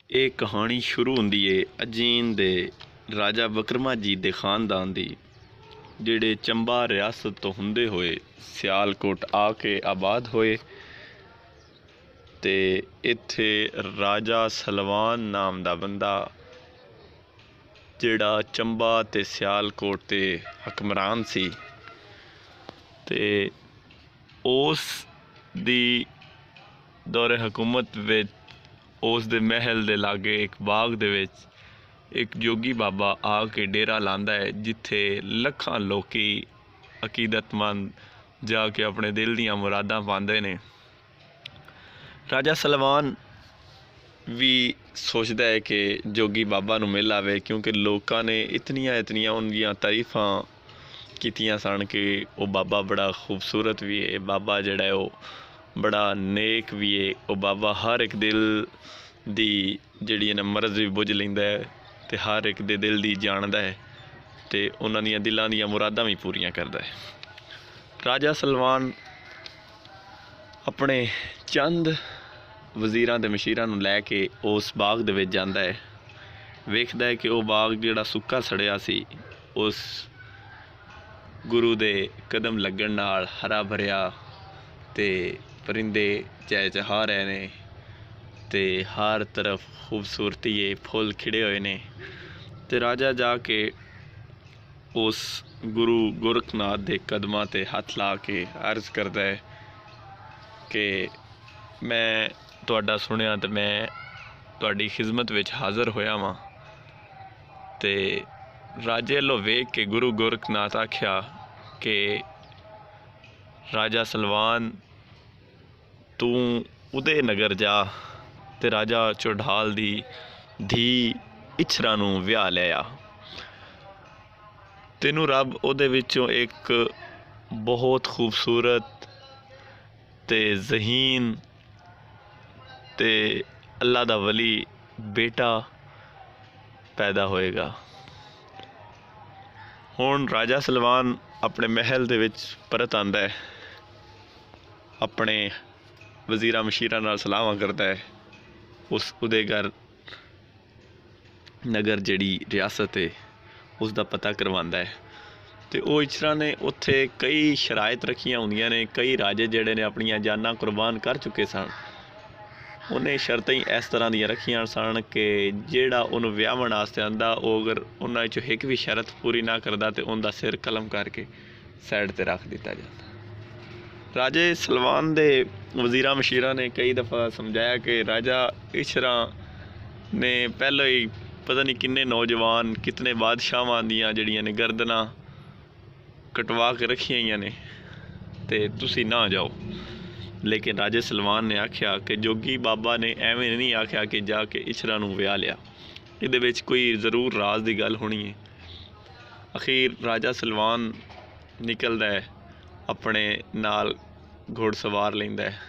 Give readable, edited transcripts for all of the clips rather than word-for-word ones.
ਇਹ ਕਹਾਣੀ ਸ਼ੁਰੂ ਹੁੰਦੀ ਏ ਅਜੀਨ ਦੇ ਰਾਜਾ ਵਿਕਰਮਾਜੀਤ ਦੇ ਖਾਨਦਾਨ ਦੀ, ਜਿਹੜੇ ਚੰਬਾ ਰਿਆਸਤ ਤੋਂ ਹੁੰਦੇ ਹੋਏ ਸਿਆਲਕੋਟ ਆ ਕੇ ਆਬਾਦ ਹੋਏ। ਤੇ ਇੱਥੇ ਰਾਜਾ ਸਲਵਾਨ ਨਾਮ ਦਾ ਬੰਦਾ, ਜਿਹੜਾ ਚੰਬਾ ਤੇ ਸਿਆਲਕੋਟ ਦੇ ਹਕਮਰਾਨ ਸੀ, ਤੇ ਉਸ ਦੀ ਦੌਰੇ ਹਕੂਮਤ ਵਿੱਚ ਉਸ ਦੇ ਮਹਿਲ ਦੇ ਲਾਗੇ ਇੱਕ ਬਾਗ ਦੇ ਵਿੱਚ ਇੱਕ ਜੋਗੀ ਬਾਬਾ ਆ ਕੇ ਡੇਰਾ ਲਾਂਦਾ ਹੈ, ਜਿੱਥੇ ਲੱਖਾਂ ਲੋਕੀ ਅਕੀਦਤਮੰਦ ਜਾ ਕੇ ਆਪਣੇ ਦਿਲ ਦੀਆਂ ਮੁਰਾਦਾਂ ਪਾਉਂਦੇ ਨੇ। ਰਾਜਾ ਸਲਵਾਨ ਵੀ ਸੋਚਦਾ ਹੈ ਕਿ ਜੋਗੀ ਬਾਬਾ ਨੂੰ ਮਿਲ ਆਵੇ, ਕਿਉਂਕਿ ਲੋਕਾਂ ਨੇ ਇਤਨੀਆਂ ਉਹਦੀਆਂ ਤਾਰੀਫਾਂ ਕੀਤੀਆਂ ਸਨ ਕਿ ਉਹ ਬਾਬਾ ਬੜਾ ਖੂਬਸੂਰਤ ਵੀ ਹੈ, ਬਾਬਾ ਜਿਹੜਾ ਹੈ ਉਹ ਬੜਾ ਨੇਕ ਵੀ ਹੈ, ਉਹ ਬਾਬਾ ਹਰ ਇੱਕ ਦਿਲ ਦੀ ਜਿਹੜੀ ਨਾ ਮਰਜ਼ ਵੀ ਬੁੱਝ ਲੈਂਦਾ ਹੈ ਅਤੇ ਹਰ ਇੱਕ ਦੇ ਦਿਲ ਦੀ ਜਾਣਦਾ ਹੈ ਅਤੇ ਉਹਨਾਂ ਦੀਆਂ ਦਿਲਾਂ ਦੀਆਂ ਮੁਰਾਦਾਂ ਵੀ ਪੂਰੀਆਂ ਕਰਦਾ ਹੈ। ਰਾਜਾ ਸਲਵਾਨ ਆਪਣੇ ਚੰਦ ਵਜ਼ੀਰਾਂ ਅਤੇ ਮਸ਼ੀਰਾਂ ਨੂੰ ਲੈ ਕੇ ਉਸ ਬਾਗ ਦੇ ਵਿੱਚ ਜਾਂਦਾ ਹੈ। ਵੇਖਦਾ ਹੈ ਕਿ ਉਹ ਬਾਗ ਜਿਹੜਾ ਸੁੱਕਾ ਸੜਿਆ ਸੀ, ਉਸ ਗੁਰੂ ਦੇ ਕਦਮ ਲੱਗਣ ਨਾਲ ਹਰਾ ਭਰਿਆ ਅਤੇ ਪਰਿੰਦੇ ਚਹਿਚਹਾ ਰਹੇ ਨੇ ਅਤੇ ਹਰ ਤਰਫ ਖੂਬਸੂਰਤੀ ਹੈ, ਫੁੱਲ ਖਿੜੇ ਹੋਏ ਨੇ। ਅਤੇ ਰਾਜਾ ਜਾ ਕੇ ਉਸ ਗੁਰੂ ਗੋਰਖਨਾਥ ਦੇ ਕਦਮਾਂ 'ਤੇ ਹੱਥ ਲਾ ਕੇ ਅਰਜ਼ ਕਰਦਾ ਹੈ ਕਿ ਮੈਂ ਤੁਹਾਡਾ ਸੁਣਿਆ ਅਤੇ ਮੈਂ ਤੁਹਾਡੀ ਖਿਦਮਤ ਵਿੱਚ ਹਾਜ਼ਰ ਹੋਇਆ ਵਾਂ। ਅਤੇ ਰਾਜੇ ਵੱਲੋਂ ਵੇਖ ਕੇ ਗੁਰੂ ਗੋਰਖਨਾਥ ਆਖਿਆ ਕਿ ਰਾਜਾ ਸਲਵਾਨ, ਤੂੰ ਉਦੇ ਨਗਰ ਜਾ ਅਤੇ ਰਾਜਾ ਚੌਢਾਲ ਦੀ ਧੀ ਇਛਰਾ ਨੂੰ ਵਿਆਹ ਲੈ ਆ। ਤੈਨੂੰ ਰੱਬ ਉਹਦੇ ਵਿੱਚੋਂ ਇੱਕ ਬਹੁਤ ਖੂਬਸੂਰਤ ਅਤੇ ਜ਼ਹੀਨ ਅਤੇ ਅੱਲਾ ਦਾ ਵਲੀ ਬੇਟਾ ਪੈਦਾ ਹੋਏਗਾ। ਹੁਣ ਰਾਜਾ ਸਲਵਾਨ ਆਪਣੇ ਮਹਿਲ ਦੇ ਵਿੱਚ ਪਰਤ ਆਉਂਦਾ ਹੈ, ਆਪਣੇ ਵਜ਼ੀਰਾਂ ਮਸ਼ੀਰਾਂ ਨਾਲ ਸਲਾਹਾਂ ਕਰਦਾ ਹੈ, ਉਹਦੇ ਘਰ ਨਗਰ ਜਿਹੜੀ ਰਿਆਸਤ ਹੈ ਉਸ ਦਾ ਪਤਾ ਕਰਵਾਉਂਦਾ ਹੈ। ਅਤੇ ਉਹ ਇਛਰਾ ਨੇ ਉੱਥੇ ਕਈ ਸ਼ਰਾਇਤ ਰੱਖੀਆਂ ਹੁੰਦੀਆਂ ਨੇ, ਕਈ ਰਾਜੇ ਜਿਹੜੇ ਨੇ ਆਪਣੀਆਂ ਜਾਨਾਂ ਕੁਰਬਾਨ ਕਰ ਚੁੱਕੇ ਸਨ। ਉਹਨੇ ਸ਼ਰਤਾਂ ਹੀ ਇਸ ਤਰ੍ਹਾਂ ਦੀਆਂ ਰੱਖੀਆਂ ਸਨ ਕਿ ਜਿਹੜਾ ਉਹਨੂੰ ਵਿਆਹਣ ਵਾਸਤੇ ਆਉਂਦਾ, ਉਹ ਅਗਰ ਉਹਨਾਂ ਵਿੱਚੋਂ ਇੱਕ ਵੀ ਸ਼ਰਤ ਪੂਰੀ ਨਾ ਕਰਦਾ ਤਾਂ ਉਹਦਾ ਸਿਰ ਕਲਮ ਕਰਕੇ ਸਾਈਡ 'ਤੇ ਰੱਖ ਦਿੱਤਾ ਜਾਂਦਾ। ਰਾਜੇ ਸਲਵਾਨ ਦੇ ਵਜ਼ੀਰਾਂ ਮਸ਼ੀਰਾਂ ਨੇ ਕਈ ਦਫਾ ਸਮਝਾਇਆ ਕਿ ਰਾਜਾ ਇਛਰਾ ਨੇ ਪਹਿਲਾਂ ਹੀ ਪਤਾ ਨਹੀਂ ਕਿੰਨੇ ਨੌਜਵਾਨ, ਕਿਤਨੇ ਬਾਦਸ਼ਾਹਾਂ ਦੀਆਂ ਜਿਹੜੀਆਂ ਨੇ ਗਰਦਨਾਂ ਕਟਵਾ ਕੇ ਰੱਖੀਆਂ ਹੋਈਆਂ ਨੇ, ਅਤੇ ਤੁਸੀਂ ਨਾ ਜਾਓ। ਲੇਕਿਨ ਰਾਜੇ ਸਲਵਾਨ ਨੇ ਆਖਿਆ ਕਿ ਜੋਗੀ ਬਾਬਾ ਨੇ ਐਵੇਂ ਨਹੀਂ ਆਖਿਆ ਕਿ ਜਾ ਕੇ ਇਛਰਾ ਨੂੰ ਵਿਆਹ ਲਿਆ, ਇਹਦੇ ਵਿੱਚ ਕੋਈ ਜ਼ਰੂਰ ਰਾਜ਼ ਦੀ ਗੱਲ ਹੋਣੀ ਹੈ। ਅਖੀਰ ਰਾਜਾ ਸਲਵਾਨ ਨਿਕਲਦਾ ਹੈ, ਆਪਣੇ ਨਾਲ ਘੋੜ ਸਵਾਰ ਲੈਂਦਾ ਹੈ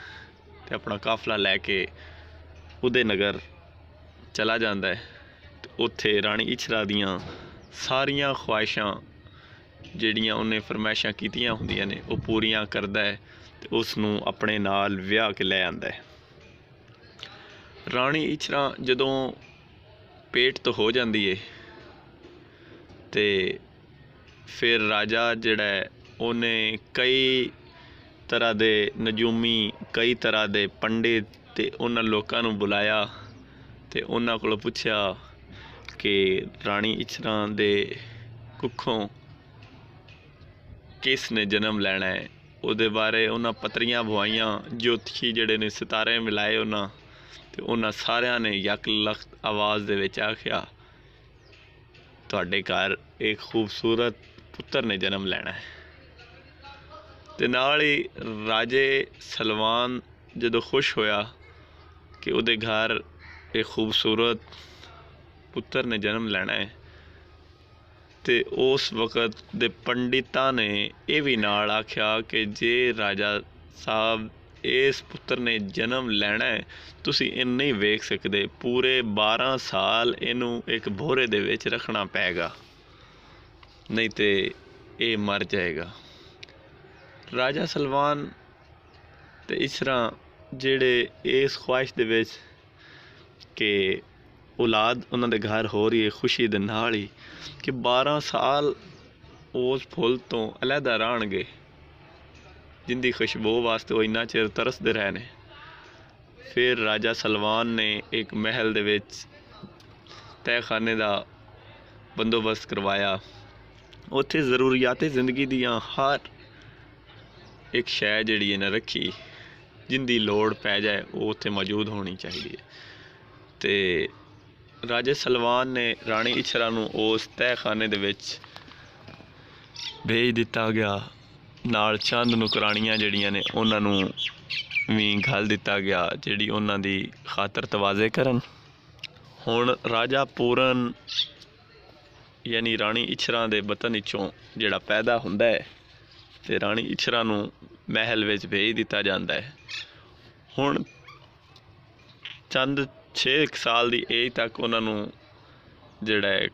ਅਤੇ ਆਪਣਾ ਕਾਫਲਾ ਲੈ ਕੇ ਉਦੇ ਨਗਰ ਚਲਾ ਜਾਂਦਾ ਹੈ। ਅਤੇ ਉੱਥੇ ਰਾਣੀ ਇਛਰਾ ਦੀਆਂ ਸਾਰੀਆਂ ਖਵਾਹਿਸ਼ਾਂ ਜਿਹੜੀਆਂ ਉਹਨੇ ਫਰਮਾਇਸ਼ਾਂ ਕੀਤੀਆਂ ਹੁੰਦੀਆਂ ਨੇ ਉਹ ਪੂਰੀਆਂ ਕਰਦਾ ਹੈ ਅਤੇ ਉਸ ਨੂੰ ਆਪਣੇ ਨਾਲ ਵਿਆਹ ਕੇ ਲੈ ਆਉਂਦਾ ਹੈ। ਰਾਣੀ ਇਛਰਾ ਜਦੋਂ ਪੇਟ ਤੋਂ ਹੋ ਜਾਂਦੀ ਹੈ ਅਤੇ ਫਿਰ ਰਾਜਾ ਜਿਹੜਾ ਹੈ ਉਹਨੇ ਕਈ ਤਰ੍ਹਾਂ ਦੇ ਨਜੂਮੀ, ਕਈ ਤਰ੍ਹਾਂ ਦੇ ਪੰਡਿਤ ਅਤੇ ਉਹਨਾਂ ਲੋਕਾਂ ਨੂੰ ਬੁਲਾਇਆ ਅਤੇ ਉਹਨਾਂ ਕੋਲੋਂ ਪੁੱਛਿਆ ਕਿ ਰਾਣੀ ਇਛਰਾ ਦੇ ਕੁੱਖੋਂ ਕਿਸ ਨੇ ਜਨਮ ਲੈਣਾ ਹੈ। ਉਹਦੇ ਬਾਰੇ ਉਹਨਾਂ ਪੱਤਰੀਆਂ ਪਵਾਈਆਂ, ਜੋਤਸ਼ੀ ਜਿਹੜੇ ਨੇ ਸਿਤਾਰੇ ਮਿਲਾਏ ਉਹਨਾਂ, ਅਤੇ ਉਹਨਾਂ ਸਾਰਿਆਂ ਨੇ ਯਕ ਲਖਤ ਆਵਾਜ਼ ਦੇ ਵਿੱਚ ਆਖਿਆ ਤੁਹਾਡੇ ਘਰ ਇੱਕ ਖੂਬਸੂਰਤ ਪੁੱਤਰ ਨੇ ਜਨਮ ਲੈਣਾ ਹੈ। ਅਤੇ ਨਾਲ ਹੀ ਰਾਜੇ ਸਲਵਾਨ ਜਦੋਂ ਖੁਸ਼ ਹੋਇਆ ਕਿ ਉਹਦੇ ਘਰ ਇੱਕ ਖੂਬਸੂਰਤ ਪੁੱਤਰ ਨੇ ਜਨਮ ਲੈਣਾ ਹੈ, ਅਤੇ ਉਸ ਵਕਤ ਦੇ ਪੰਡਿਤਾਂ ਨੇ ਇਹ ਵੀ ਨਾਲ ਆਖਿਆ ਕਿ ਜੇ ਰਾਜਾ ਸਾਹਿਬ ਇਸ ਪੁੱਤਰ ਨੇ ਜਨਮ ਲੈਣਾ ਹੈ, ਤੁਸੀਂ ਇਹਨੂੰ ਨਹੀਂ ਵੇਖ ਸਕਦੇ, ਪੂਰੇ 12 ਸਾਲ ਇਹਨੂੰ ਇੱਕ ਭੋਰੇ ਦੇ ਵਿੱਚ ਰੱਖਣਾ ਪਏਗਾ, ਨਹੀਂ ਤਾਂ ਇਹ ਮਰ ਜਾਏਗਾ। ਰਾਜਾ ਸਲਵਾਨ ਅਤੇ ਇਛਰਾ ਜਿਹੜੇ ਇਸ ਖਵਾਹਿਸ਼ ਦੇ ਵਿੱਚ ਕਿ ਔਲਾਦ ਉਹਨਾਂ ਦੇ ਘਰ ਹੋ ਰਹੀ ਹੈ ਖੁਸ਼ੀ ਦੇ ਨਾਲ ਹੀ ਕਿ 12 ਸਾਲ ਉਸ ਫੁੱਲ ਤੋਂ ਅਲੱਗਾ ਰਹਿਣਗੇ ਜਿੰਦੀ ਖੁਸ਼ਬੂ ਵਾਸਤੇ ਉਹ ਇੰਨਾ ਚਿਰ ਤਰਸਦੇ ਰਹੇ ਨੇ। ਫਿਰ ਰਾਜਾ ਸਲਵਾਨ ਨੇ ਇੱਕ ਮਹਿਲ ਦੇ ਵਿੱਚ ਤਹਿਖਾਨੇ ਦਾ ਬੰਦੋਬਸਤ ਕਰਵਾਇਆ। ਉੱਥੇ ਜ਼ਰੂਰੀਆਤ ਜ਼ਿੰਦਗੀ ਦੀਆਂ ਹਰ ਇੱਕ ਸ਼ੈ ਜਿਹੜੀ ਇਹਨੇ ਰੱਖੀ ਜਿੰਦੀ ਲੋੜ ਪੈ ਜਾਏ ਉਹ ਉੱਥੇ ਮੌਜੂਦ ਹੋਣੀ ਚਾਹੀਦੀ ਹੈ। ਅਤੇ ਰਾਜੇ ਸਲਵਾਨ ਨੇ ਰਾਣੀ ਇੱਛਰਾਂ ਨੂੰ ਉਸ ਤਹਿਖਾਨੇ ਦੇ ਵਿੱਚ ਭੇਜ ਦਿੱਤਾ ਗਿਆ। ਨਾਲ ਚੰਦ ਨੌਕਰਾਣੀਆਂ ਜਿਹੜੀਆਂ ਨੇ ਉਹਨਾਂ ਨੂੰ ਵੀ ਘੱਲ ਦਿੱਤਾ ਗਿਆ ਜਿਹੜੀ ਉਹਨਾਂ ਦੀ ਖਾਤਰ ਤਵਾਜ਼ੇ ਕਰਨ। ਹੁਣ ਰਾਜਾ ਪੂਰਨ ਯਾਨੀ ਰਾਣੀ ਇੱਛਰਾਂ ਦੇ ਵਤਨ ਵਿੱਚੋਂ ਜਿਹੜਾ ਪੈਦਾ ਹੁੰਦਾ ਹੈ ਅਤੇ ਰਾਣੀ ਇੱਛਰਾਂ ਨੂੰ ਮਹਿਲ ਵਿੱਚ ਭੇਜ ਦਿੱਤਾ ਜਾਂਦਾ ਹੈ। ਹੁਣ ਚੰਦ 6 ਸਾਲ ਦੀ ਏਜ ਤੱਕ ਉਹਨਾਂ ਨੂੰ ਜਿਹੜਾ ਹੈ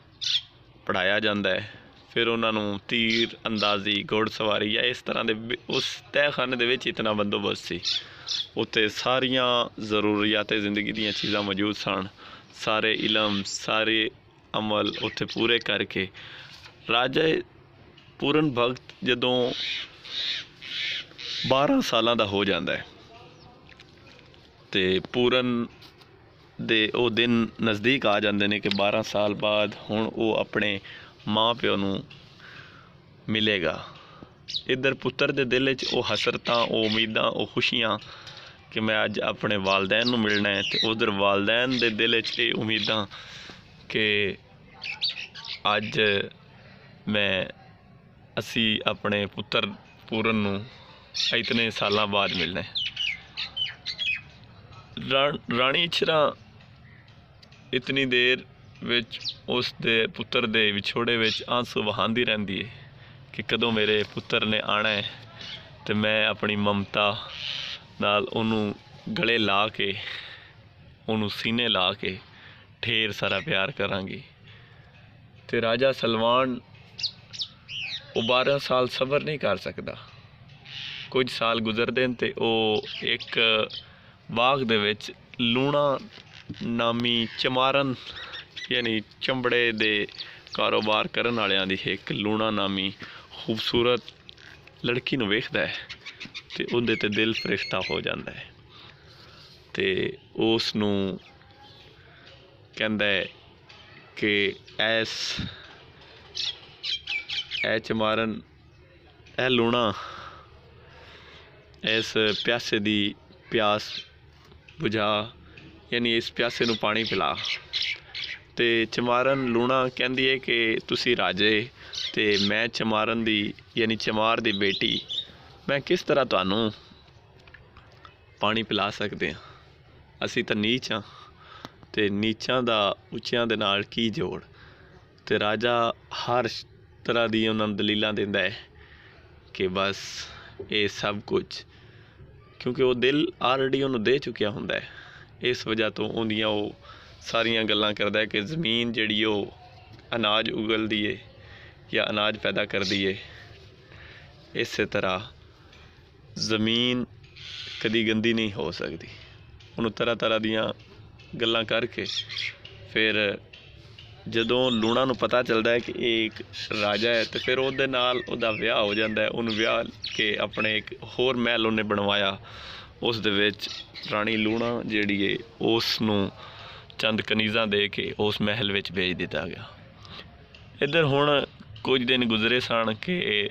ਪੜ੍ਹਾਇਆ ਜਾਂਦਾ ਹੈ। ਫਿਰ ਉਹਨਾਂ ਨੂੰ ਤੀਰ ਅੰਦਾਜ਼ੀ ਘੋੜ ਸਵਾਰੀ ਜਾਂ ਇਸ ਤਰ੍ਹਾਂ ਦੇ ਉਸ ਤਹਿਖਾਨੇ ਦੇ ਵਿੱਚ ਇਤਨਾ ਬੰਦੋਬਸਤ ਸੀ। ਉੱਥੇ ਸਾਰੀਆਂ ਜ਼ਰੂਰੀਆਤ ਜ਼ਿੰਦਗੀ ਦੀਆਂ ਚੀਜ਼ਾਂ ਮੌਜੂਦ ਸਨ। ਸਾਰੇ ਇਲਮ ਸਾਰੇ ਅਮਲ ਉੱਥੇ ਪੂਰੇ ਕਰਕੇ ਰਾਜਾ ਪੂਰਨ ਭਗਤ ਜਦੋਂ 12 ਸਾਲਾਂ ਦਾ ਹੋ ਜਾਂਦਾ ਹੈ ਅਤੇ ਪੂਰਨ ਦੇ ਉਹ ਦਿਨ ਨਜ਼ਦੀਕ ਆ ਜਾਂਦੇ ਨੇ ਕਿ 12 ਸਾਲ ਬਾਅਦ ਹੁਣ ਉਹ ਆਪਣੇ ਮਾਂ ਪਿਓ ਨੂੰ ਮਿਲੇਗਾ। ਇੱਧਰ ਪੁੱਤਰ ਦੇ ਦਿਲ 'ਚ ਉਹ ਹਸਰਤਾਂ ਉਹ ਉਮੀਦਾਂ ਉਹ ਖੁਸ਼ੀਆਂ ਕਿ ਮੈਂ ਅੱਜ ਆਪਣੇ ਵਾਲਦੈਨ ਨੂੰ ਮਿਲਣਾ ਹੈ ਅਤੇ ਉਧਰ ਵਾਲਦੈਨ ਦੇ ਦਿਲ 'ਚ ਇਹ ਉਮੀਦਾਂ ਕਿ ਅੱਜ ਅਸੀਂ ਆਪਣੇ ਪੁੱਤਰ ਪੂਰਨ ਨੂੰ ਇਤਨੇ ਸਾਲਾਂ ਬਾਅਦ ਮਿਲਣਾ ਹੈ। ਰਾਣੀ ਇੱਛਰਾਂ ਇਤਨੀ ਦੇਰ ਵਿੱਚ ਉਸ ਦੇ ਪੁੱਤਰ ਦੇ ਵਿਛੋੜੇ ਵਿੱਚ ਆਂਸੂ ਵਹਾਉਂਦੀ ਰਹਿੰਦੀ ਹੈ ਕਿ ਕਦੋਂ ਮੇਰੇ ਪੁੱਤਰ ਨੇ ਆਉਣਾ ਹੈ ਅਤੇ ਮੈਂ ਆਪਣੀ ਮਮਤਾ ਨਾਲ ਉਹਨੂੰ ਗਲੇ ਲਾ ਕੇ ਉਹਨੂੰ ਸੀਨੇ ਲਾ ਕੇ ਢੇਰ ਸਾਰਾ ਪਿਆਰ ਕਰਾਂਗੀ। ਅਤੇ ਰਾਜਾ ਸਲਵਾਨ ਉਹ 12 ਸਾਲ ਸਬਰ ਨਹੀਂ ਕਰ ਸਕਦਾ। ਕੁਝ ਸਾਲ ਗੁਜ਼ਰਦੇ ਨੇ ਅਤੇ ਉਹ ਇੱਕ ਬਾਗ ਦੇ ਵਿੱਚ ਲੂਣਾ ਨਾਮੀ ਚਮਾਰਨ ਯਾਨੀ ਚਮੜੇ ਦੇ ਕਾਰੋਬਾਰ ਕਰਨ ਵਾਲਿਆਂ ਦੀ ਇੱਕ ਲੂਣਾ ਨਾਮੀ ਖੂਬਸੂਰਤ ਲੜਕੀ ਨੂੰ ਵੇਖਦਾ ਹੈ ਅਤੇ ਉਹਦੇ 'ਤੇ ਦਿਲ ਫਰਿਸ਼ਤਾ ਹੋ ਜਾਂਦਾ ਹੈ ਅਤੇ ਉਸ ਨੂੰ ਕਹਿੰਦਾ ਹੈ ਕਿ ਇਹ ਚਮਾਰਨ ਇਹ ਲੂਣਾ ਇਸ ਪਿਆਸੇ ਦੀ ਪਿਆਸ ਬੁਝਾ ਯਾਨੀ ਇਸ ਪਿਆਸੇ ਨੂੰ ਪਾਣੀ ਪਿਲਾ। ਅਤੇ ਚਮਾਰਨ ਲੂਣਾ ਕਹਿੰਦੀ ਹੈ ਕਿ ਤੁਸੀਂ ਰਾਜੇ ਅਤੇ ਮੈਂ ਚਮਾਰਨ ਦੀ ਯਾਨੀ ਚਮਾਰ ਦੀ ਬੇਟੀ ਮੈਂ ਕਿਸ ਤਰ੍ਹਾਂ ਤੁਹਾਨੂੰ ਪਾਣੀ ਪਿਲਾ ਸਕਦੇ ਹਾਂ। ਅਸੀਂ ਤਾਂ ਨੀਚ ਹਾਂ ਅਤੇ ਨੀਚਾਂ ਦਾ ਉੱਚਿਆਂ ਦੇ ਨਾਲ ਕੀ ਜੋੜ। ਅਤੇ ਰਾਜਾ ਹਰ ਤਰ੍ਹਾਂ ਦੀ ਉਹਨਾਂ ਨੂੰ ਦਲੀਲਾਂ ਦਿੰਦਾ ਹੈ ਕਿ ਬਸ ਇਹ ਸਭ ਕੁਝ ਕਿਉਂਕਿ ਉਹ ਦਿਲ ਆਲਰੇਡੀ ਉਹਨੂੰ ਦੇ ਚੁੱਕਿਆ ਹੁੰਦਾ ਹੈ। ਇਸ ਵਜ੍ਹਾ ਤੋਂ ਉਹਦੀਆਂ ਉਹ ਸਾਰੀਆਂ ਗੱਲਾਂ ਕਰਦਾ ਹੈ ਕਿ ਜ਼ਮੀਨ ਜਿਹੜੀ ਉਹ ਅਨਾਜ ਉਗਲਦੀ ਹੈ ਜਾਂ ਅਨਾਜ ਪੈਦਾ ਕਰਦੀ ਹੈ ਇਸੇ ਤਰ੍ਹਾਂ ਜ਼ਮੀਨ ਕਦੀ ਗੰਦੀ ਨਹੀਂ ਹੋ ਸਕਦੀ। ਉਹਨੂੰ ਤਰ੍ਹਾਂ ਤਰ੍ਹਾਂ ਦੀਆਂ ਗੱਲਾਂ ਕਰਕੇ ਫਿਰ ਜਦੋਂ ਲੂਣਾ ਨੂੰ ਪਤਾ ਚੱਲਦਾ ਹੈ ਕਿ ਇਹ ਇੱਕ ਰਾਜਾ ਹੈ ਅਤੇ ਫਿਰ ਉਹਦੇ ਨਾਲ ਉਹਦਾ ਵਿਆਹ ਹੋ ਜਾਂਦਾ ਹੈ। ਉਹਨੂੰ ਵਿਆਹ ਕੇ ਆਪਣੇ ਇੱਕ ਹੋਰ ਮਹਿਲ ਉਹਨੇ ਬਣਵਾਇਆ। ਉਸ ਦੇ ਵਿੱਚ ਰਾਣੀ ਲੂਣਾ ਜਿਹੜੀ ਹੈ ਉਸ ਨੂੰ ਚੰਦ ਕਨੀਜ਼ਾਂ ਦੇ ਕੇ ਉਸ ਮਹਿਲ ਵਿੱਚ ਭੇਜ ਦਿੱਤਾ ਗਿਆ। ਇੱਧਰ ਹੁਣ ਕੁਝ ਦਿਨ ਗੁਜ਼ਰੇ ਸਨ ਕਿ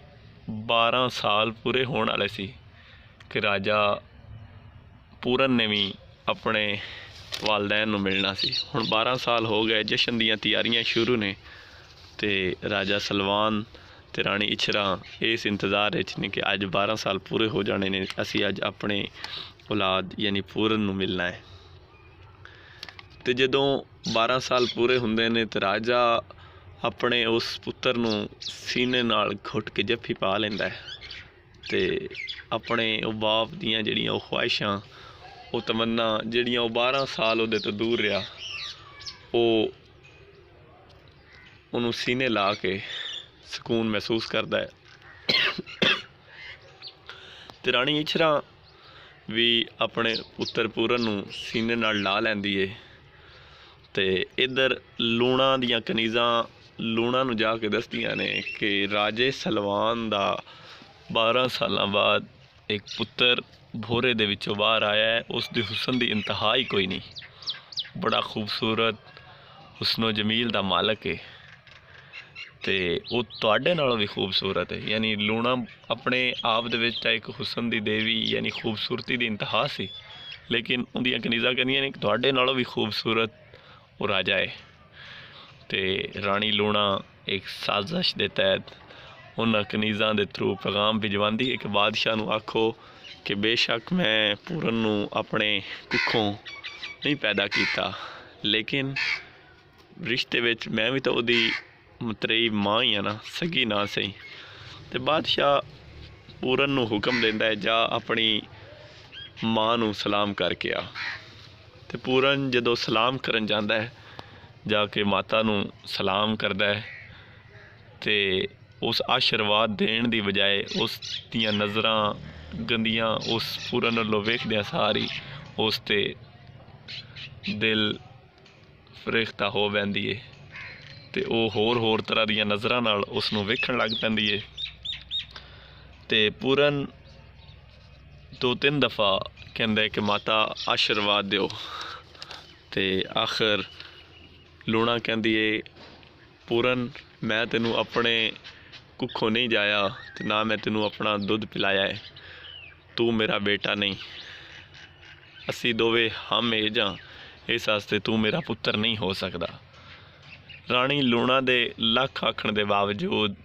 12 ਸਾਲ ਪੂਰੇ ਹੋਣ ਵਾਲੇ ਸੀ ਕਿ ਰਾਜਾ ਪੂਰਨ ਨੇ ਵੀ ਆਪਣੇ ਵਾਲਦੈਨ ਨੂੰ ਮਿਲਣਾ ਸੀ। ਹੁਣ 12 ਸਾਲ ਹੋ ਗਏ, ਜਸ਼ਨ ਦੀਆਂ ਤਿਆਰੀਆਂ ਸ਼ੁਰੂ ਨੇ ਅਤੇ ਰਾਜਾ ਸਲਵਾਨ ਅਤੇ ਰਾਣੀ ਇੱਛਰਾਂ ਇਸ ਇੰਤਜ਼ਾਰ ਵਿੱਚ ਨੇ ਕਿ ਅੱਜ 12 ਸਾਲ ਪੂਰੇ ਹੋ ਜਾਣੇ ਨੇ, ਅਸੀਂ ਅੱਜ ਆਪਣੇ ਔਲਾਦ ਯਾਨੀ ਪੂਰਨ ਨੂੰ ਮਿਲਣਾ ਹੈ। ਅਤੇ ਜਦੋਂ 12 ਸਾਲ ਪੂਰੇ ਹੁੰਦੇ ਨੇ ਤਾਂ ਰਾਜਾ ਆਪਣੇ ਉਸ ਪੁੱਤਰ ਨੂੰ ਸੀਨੇ ਨਾਲ ਘੁੱਟ ਕੇ ਜੱਫੀ ਪਾ ਲੈਂਦਾ ਹੈ ਅਤੇ ਆਪਣੇ ਉਹ ਬਾਪ ਦੀਆਂ ਜਿਹੜੀਆਂ ਉਹ ਖਵਾਹਿਸ਼ਾਂ ਉਹ ਤਮੰਨਾ ਜਿਹੜੀਆਂ ਉਹ 12 ਸਾਲ ਉਹਦੇ ਤੋਂ ਦੂਰ ਰਿਹਾ ਉਹ ਉਹਨੂੰ ਸੀਨੇ ਲਾ ਕੇ ਸਕੂਨ ਮਹਿਸੂਸ ਕਰਦਾ ਹੈ। ਅਤੇ ਰਾਣੀ ਇੱਛਰਾਂ ਵੀ ਆਪਣੇ ਪੁੱਤਰ ਪੂਰਨ ਨੂੰ ਸੀਨੇ ਨਾਲ ਲਾ ਲੈਂਦੀ ਹੈ ਤੇ ਇੱਧਰ ਲੂਣਾ ਦੀਆਂ ਕਨੀਜ਼ਾਂ ਲੂਣਾ ਨੂੰ ਜਾ ਕੇ ਦੱਸਦੀਆਂ ਨੇ ਕਿ ਰਾਜੇ ਸਲਵਾਨ ਦਾ 12 ਸਾਲਾਂ ਬਾਅਦ ਇੱਕ ਪੁੱਤਰ ਭੋਰੇ ਦੇ ਵਿੱਚੋਂ ਬਾਹਰ ਆਇਆ ਹੈ। ਉਸ ਦੀ ਹੁਸਨ ਦੀ ਇੰਤਹਾ ਹੀ ਕੋਈ ਨਹੀਂ, ਬੜਾ ਖੂਬਸੂਰਤ ਹੁਸਨੋ ਜਮੀਲ ਦਾ ਮਾਲਕ ਹੈ ਤੇ ਉਹ ਤੁਹਾਡੇ ਨਾਲੋਂ ਵੀ ਖੂਬਸੂਰਤ ਹੈ। ਯਾਨੀ ਲੂਣਾ ਆਪਣੇ ਆਪ ਦੇ ਵਿੱਚ ਤਾਂ ਇੱਕ ਹੁਸਨ ਦੀ ਦੇਵੀ ਯਾਨੀ ਖੂਬਸੂਰਤੀ ਦੀ ਇੰਤਹਾ ਸੀ, ਲੇਕਿਨ ਉਹਦੀਆਂ ਕਨੀਜ਼ਾਂ ਕਹਿੰਦੀਆਂ ਨੇ ਕਿ ਤੁਹਾਡੇ ਨਾਲੋਂ ਵੀ ਖੂਬਸੂਰਤ ਉਹ ਰਾਜਾ ਹੈ। ਤੇ ਰਾਣੀ ਲੂਣਾ ਇੱਕ ਸਾਜ਼ਿਸ਼ ਦੇ ਤਹਿਤ ਉਹਨਾਂ ਕਨੀਜ਼ਾਂ ਦੇ ਥਰੂ ਪੈਗਾਮ ਭਿਜਵਾਉਂਦੀ ਹੈ ਕਿ ਬਾਦਸ਼ਾਹ ਨੂੰ ਆਖੋ ਕਿ ਬੇਸ਼ੱਕ ਮੈਂ ਪੂਰਨ ਨੂੰ ਆਪਣੇ ਕੁੱਖੋਂ ਨਹੀਂ ਪੈਦਾ ਕੀਤਾ, ਲੇਕਿਨ ਰਿਸ਼ਤੇ ਵਿੱਚ ਮੈਂ ਵੀ ਤਾਂ ਉਹਦੀ ਮਤਰੇਈ ਮਾਂ ਹੀ ਆ ਨਾ, ਸਗੀ ਨਾ ਸਹੀ। ਤੇ ਬਾਦਸ਼ਾਹ ਪੂਰਨ ਨੂੰ ਹੁਕਮ ਦਿੰਦਾ ਹੈ ਜਾ ਆਪਣੀ ਮਾਂ ਨੂੰ ਸਲਾਮ ਕਰਕੇ ਆ। ਤੇ ਪੂਰਨ ਜਦੋਂ ਸਲਾਮ ਕਰਨ ਜਾਂਦਾ ਹੈ ਜਾ ਕੇ ਮਾਤਾ ਨੂੰ ਸਲਾਮ ਕਰਦਾ ਹੈ ਤੇ ਉਸ ਆਸ਼ੀਰਵਾਦ ਦੇਣ ਦੀ ਬਜਾਏ ਉਸ ਦੀਆਂ ਨਜ਼ਰਾਂ ਗੰਦੀਆਂ ਉਸ ਪੂਰਨ ਵੱਲੋਂ ਵੇਖਦਿਆਂ ਸਾਰੀ ਉਸ 'ਤੇ ਦਿਲ ਫਰੇਖਤਾ ਹੋ ਪੈਂਦੀ ਹੈ ਤੇ ਉਹ ਹੋਰ ਤਰ੍ਹਾਂ ਦੀਆਂ ਨਜ਼ਰਾਂ ਨਾਲ ਉਸ ਨੂੰ ਵੇਖਣ ਲੱਗ ਪੈਂਦੀ ਹੈ। ਤੇ ਪੂਰਨ 2-3 ਦਫਾ ਕਹਿੰਦਾ ਕਿ ਮਾਤਾ ਆਸ਼ੀਰਵਾਦ ਦਿਓ ਤੇ ਆਖਰ ਲੂਣਾ ਕਹਿੰਦੀ ਹੈ ਪੂਰਨ ਮੈਂ ਤੈਨੂੰ ਆਪਣੇ ਕੁੱਖੋਂ ਨਹੀਂ ਜਾਇਆ ਤੇ ਨਾ ਮੈਂ ਤੈਨੂੰ ਆਪਣਾ ਦੁੱਧ ਪਿਲਾਇਆ ਹੈ, ਤੂੰ ਮੇਰਾ ਬੇਟਾ ਨਹੀਂ, ਅਸੀਂ ਦੋਵੇਂ ਹਮ ਏਜ ਹਾਂ, ਇਸ ਵਾਸਤੇ ਤੂੰ ਮੇਰਾ ਪੁੱਤਰ ਨਹੀਂ ਹੋ ਸਕਦਾ। ਰਾਣੀ ਲੂਣਾ ਦੇ ਲੱਖ ਆਖਣ ਦੇ ਬਾਵਜੂਦ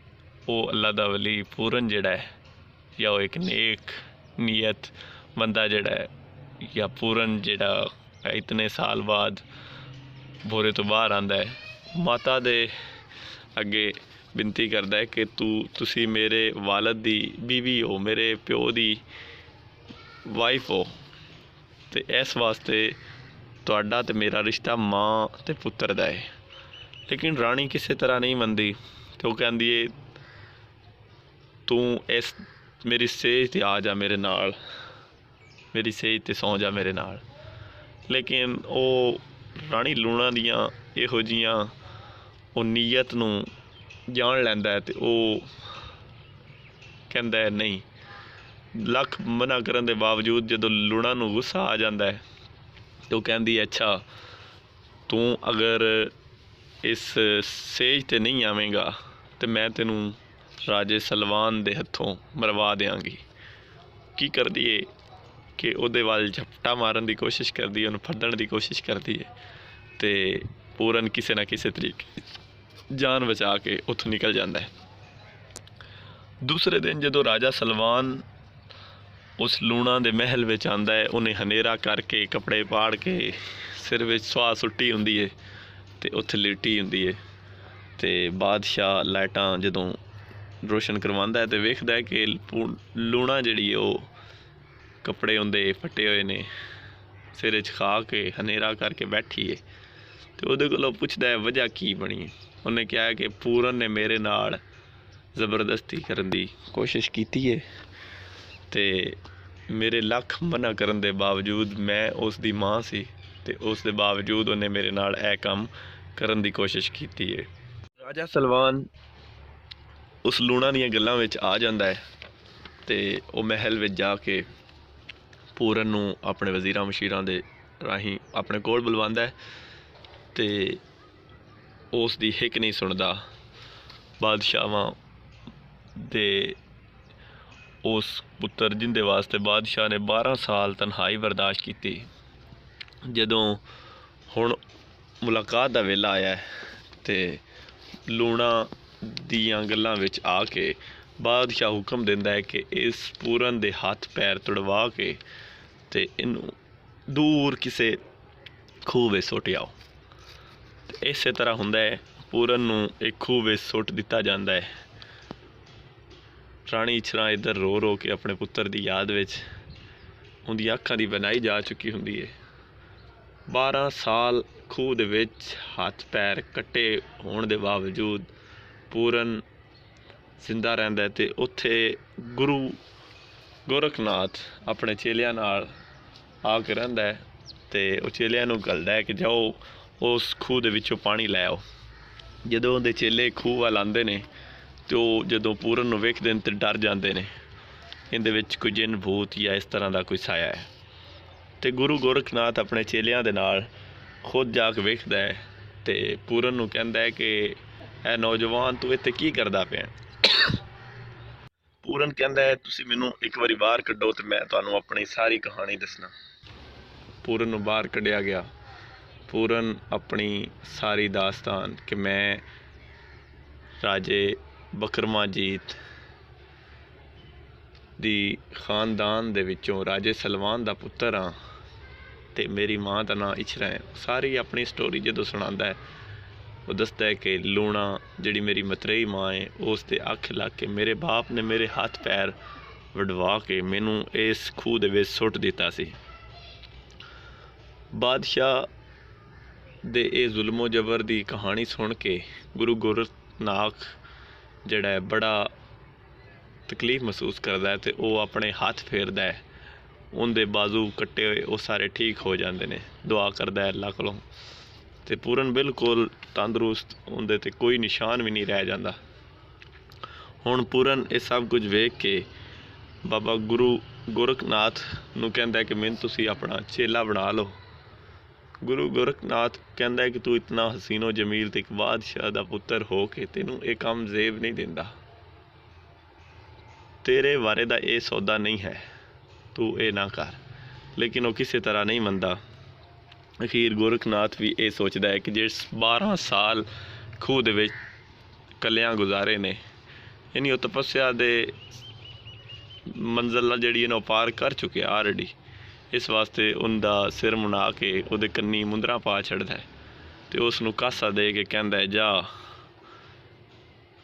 ਉਹ ਅੱਲਾ ਦਾ ਵਲੀ ਪੂਰਨ ਜਿਹੜਾ ਹੈ ਜਾਂ ਉਹ ਇੱਕ ਨੇਕ ਨੀਅਤ ਬੰਦਾ ਜਿਹੜਾ ਹੈ ਜਾਂ ਪੂਰਨ ਜਿਹੜਾ ਇਤਨੇ ਸਾਲ ਬਾਅਦ ਭੋਰੇ ਤੋਂ ਬਾਹਰ ਆਉਂਦਾ ਹੈ, ਮਾਤਾ ਦੇ ਅੱਗੇ ਬੇਨਤੀ ਕਰਦਾ ਹੈ ਕਿ ਤੁਸੀਂ ਮੇਰੇ ਵਾਲਦ ਦੀ ਬੀਵੀ ਹੋ, ਮੇਰੇ ਪਿਓ ਦੀ ਵਾਈਫ ਹੋ ਤੇ ਇਸ ਵਾਸਤੇ ਤੁਹਾਡਾ ਤੇ ਮੇਰਾ ਰਿਸ਼ਤਾ ਮਾਂ ਤੇ ਪੁੱਤਰ ਦਾ ਹੈ। ਲੇਕਿਨ ਰਾਣੀ ਕਿਸੇ ਤਰ੍ਹਾਂ ਨਹੀਂ ਮੰਨਦੀ ਤੇ ਉਹ ਕਹਿੰਦੀ ਹੈ ਤੂੰ ਇਸ ਮੇਰੀ ਸੇਜ 'ਤੇ ਆ ਜਾ ਮੇਰੇ ਨਾਲ, ਮੇਰੀ ਸੇਜ 'ਤੇ ਸੌਂ ਜਾ ਮੇਰੇ ਨਾਲ। ਲੇਕਿਨ ਉਹ ਰਾਣੀ ਲੂਣਾ ਦੀਆਂ ਇਹੋ ਜਿਹੀਆਂ ਉਹ ਨੀਅਤ ਨੂੰ ਜਾਣ ਲੈਂਦਾ ਹੈ ਤੇ ਉਹ ਕਹਿੰਦਾ ਹੈ ਨਹੀਂ। ਲੱਖ ਮਨਾ ਕਰਨ ਦੇ ਬਾਵਜੂਦ ਜਦੋਂ ਲੂਣਾ ਨੂੰ ਗੁੱਸਾ ਆ ਜਾਂਦਾ ਹੈ ਤੇ ਉਹ ਕਹਿੰਦੀ ਹੈ ਅੱਛਾ ਤੂੰ ਅਗਰ ਇਸ ਸੇਜ 'ਤੇ ਨਹੀਂ ਆਵੇਂਗਾ ਤੇ ਮੈਂ ਤੈਨੂੰ ਰਾਜੇ ਸਲਵਾਨ ਦੇ ਹੱਥੋਂ ਮਰਵਾ ਦਿਆਂਗੀ। ਕੀ ਕਰਦੀ ਹੈ ਕਿ ਉਹਦੇ ਵੱਲ ਝਪਟਾ ਮਾਰਨ ਦੀ ਕੋਸ਼ਿਸ਼ ਕਰਦੀ ਹੈ, ਉਹਨੂੰ ਫੜਨ ਦੀ ਕੋਸ਼ਿਸ਼ ਕਰਦੀ ਹੈ ਤੇ ਪੂਰਨ ਕਿਸੇ ਨਾ ਕਿਸੇ ਤਰੀਕੇ ਜਾਨ ਬਚਾ ਕੇ ਉੱਥੋਂ ਨਿਕਲ ਜਾਂਦਾ ਹੈ। ਦੂਸਰੇ ਦਿਨ ਜਦੋਂ ਰਾਜਾ ਸਲਵਾਨ ਉਸ ਲੂਣਾ ਦੇ ਮਹਿਲ ਵਿੱਚ ਆਉਂਦਾ ਹੈ, ਉਹਨੇ ਹਨੇਰਾ ਕਰਕੇ ਕੱਪੜੇ ਪਾੜ ਕੇ ਸਿਰ ਵਿੱਚ ਸੁਆਹ ਸੁੱਟੀ ਹੁੰਦੀ ਹੈ ਤੇ ਉੱਥੇ ਲੇਟੀ ਹੁੰਦੀ ਹੈ ਤੇ ਬਾਦਸ਼ਾਹ ਲਾਈਟਾਂ ਜਦੋਂ ਰੋਸ਼ਨ ਕਰਵਾਉਂਦਾ ਹੈ ਤੇ ਵੇਖਦਾ ਹੈ ਕਿ ਲੂਣਾ ਜਿਹੜੀ ਉਹ ਕੱਪੜੇ ਉਹਦੇ ਫੱਟੇ ਹੋਏ ਨੇ, ਸਿਰ 'ਚ ਖਾ ਕੇ ਹਨੇਰਾ ਕਰਕੇ ਬੈਠੀ ਹੈ ਤੇ ਉਹਦੇ ਕੋਲੋਂ ਪੁੱਛਦਾ ਹੈ ਵਜ੍ਹਾ ਕੀ ਬਣੀ। ਉਹਨੇ ਕਿਹਾ ਕਿ ਪੂਰਨ ਨੇ ਮੇਰੇ ਨਾਲ ਜ਼ਬਰਦਸਤੀ ਕਰਨ ਦੀ ਕੋਸ਼ਿਸ਼ ਕੀਤੀ ਹੈ ਤੇ ਮੇਰੇ ਲੱਖ ਮਨਾ ਕਰਨ ਦੇ ਬਾਵਜੂਦ ਮੈਂ ਉਸ ਦੀ ਮਾਂ ਸੀ ਤੇ ਉਸ ਦੇ ਬਾਵਜੂਦ ਉਹਨੇ ਮੇਰੇ ਨਾਲ ਇਹ ਕੰਮ ਕਰਨ ਦੀ ਕੋਸ਼ਿਸ਼ ਕੀਤੀ ਹੈ। ਰਾਜਾ ਸਲਵਾਨ ਉਸ ਲੂਣਾ ਦੀਆਂ ਗੱਲਾਂ ਵਿੱਚ ਆ ਜਾਂਦਾ ਹੈ ਤੇ ਉਹ ਮਹਿਲ ਵਿੱਚ ਜਾ ਕੇ ਪੂਰਨ ਨੂੰ ਆਪਣੇ ਵਜ਼ੀਰਾਂ ਮਸ਼ੀਰਾਂ ਦੇ ਰਾਹੀਂ ਆਪਣੇ ਕੋਲ ਬੁਲਵਾਉਂਦਾ ਹੈ ਤੇ ਉਸ ਦੀ ਹਿੱਕ ਨਹੀਂ ਸੁਣਦਾ। ਬਾਦਸ਼ਾਹਾਂ ਦੇ ਉਸ ਪੁੱਤਰ ਜਿੰਦੇ ਵਾਸਤੇ ਬਾਦਸ਼ਾਹ ਨੇ 12 ਸਾਲ ਤਨਹਾਈ ਬਰਦਾਸ਼ਤ ਕੀਤੀ, ਜਦੋਂ ਹੁਣ ਮੁਲਾਕਾਤ ਦਾ ਵੇਲਾ ਆਇਆ ਤੇ ਲੂਣਾ ਦੀਆਂ ਗੱਲਾਂ ਵਿੱਚ ਆ ਕੇ ਬਾਦਸ਼ਾਹ ਹੁਕਮ ਦਿੰਦਾ ਹੈ ਕਿ ਇਸ ਪੂਰਨ ਦੇ ਹੱਥ ਪੈਰ ਤੁੜਵਾ ਕੇ ਤੇ ਇਹਨੂੰ ਦੂਰ ਕਿਸੇ ਖੂਹ ਵਿੱਚ ਸੁੱਟ ਆਓ। ਤੇ ਇਸੇ ਤਰ੍ਹਾਂ ਹੁੰਦਾ ਹੈ, ਪੂਰਨ ਨੂੰ ਇੱਕ ਖੂਹ ਵਿੱਚ ਸੁੱਟ ਦਿੱਤਾ ਜਾਂਦਾ ਹੈ। ਰਾਣੀ ਇੱਛਰਾਂ ਇੱਧਰ ਰੋ ਰੋ ਕੇ ਆਪਣੇ ਪੁੱਤਰ ਦੀ ਯਾਦ ਵਿੱਚ ਉਹਦੀਆਂ ਅੱਖਾਂ ਦੀ ਬਣਾਈ ਜਾ ਚੁੱਕੀ ਹੁੰਦੀ ਹੈ। 12 ਸਾਲ ਖੂਹ ਦੇ ਵਿੱਚ ਹੱਥ ਪੈਰ ਕੱਟੇ ਹੋਣ ਦੇ ਬਾਵਜੂਦ ਪੂਰਨ ਜ਼ਿੰਦਾ ਰਹਿੰਦਾ ਹੈ ਤੇ ਉੱਥੇ ਗੁਰੂ ਗੋਰਖਨਾਥ ਆਪਣੇ ਚੇਲਿਆਂ ਨਾਲ ਆ ਕੇ ਰਹਿੰਦਾ ਹੈ ਤੇ ਉਹ ਚੇਲਿਆਂ ਨੂੰ ਘੱਲਦਾ ਹੈ ਕਿ ਜਾਓ उस खूह दे विचों पानी लै आओ। जदों उहदे चेले खूह वाल आंदे ने ते ओह जदों पूरन नूं वेखदे ने ते डर जांदे ने, इहदे विच कोई जिन भूत या इस तरह दा कोई साया है। ते गुरु गोरखनाथ अपने चेलियां दे नाल खुद जाके वेखदा है ते पूरन नूं कहंदा है कि ऐ नौजवान तू इत्थे की करदा पिया। पूरन कहंदा है तुसीं मैनूं एक वारी बाहर कड्डो ते मैं तुहानूं अपनी सारी कहानी दसना। पूरन नूं बाहर कड्ढिया गया। पूरन अपनी सारी दास्तान कि मैं राजे बकरमाजीत दी खानदान दे विचों राजे सलमान दा पुत्तर हाँ ते मेरी माँ का नाम इछरा है, सारी अपनी स्टोरी जो सुनाता है। वो दसदा है कि लूणा जिहड़ी मेरी मतरेई माँ है उस ते अख लग के मेरे बाप ने मेरे हाथ पैर वडवा के मैनू इस खूह दे विच सुट दिता सी। बादशाह दे ए जुल्मो जबर दी कहानी सुन के गुरु गोरखनाथ जिहड़ा है बड़ा तकलीफ महसूस करता है तो वह अपने हाथ फेरदा है, उनके बाजू कट्टे हुए वो सारे ठीक हो जाते हैं। दुआ करता है अल्लाह कोलों ते पूरन बिल्कुल तंदरुस्त, उनके ते कोई निशान भी नहीं रह जाता। हुण पूरन ये सब कुछ वेख के बाबा गुरु गोरखनाथ नूं कहंदा है कि मैनूं तुसीं अपना चेला बना लो। गुरु गोरखनाथ कहंदा है कि तू इतना हसीनो जमील ते एक बादशाह दा पुत्तर हो के तैनूं ये काम जेब नहीं दिंदा, तेरे बारे दा ये सौदा नहीं है, तू ये ना कर। लेकिन वह किसी तरह नहीं मनता। अखीर गोरखनाथ भी ये सोचता है कि जिस 12 साल खूह दे विच कलियां गुजारे ने, यानी वह तपस्या दे मंजिल जिहड़ी है पार कर चुके ऑलरेडी। इस वास्ते उनका सिर मुना के उहदे कन्नी मुंदरा पा छड़दा है ते उसनूं कासा दे के कहंदा है जा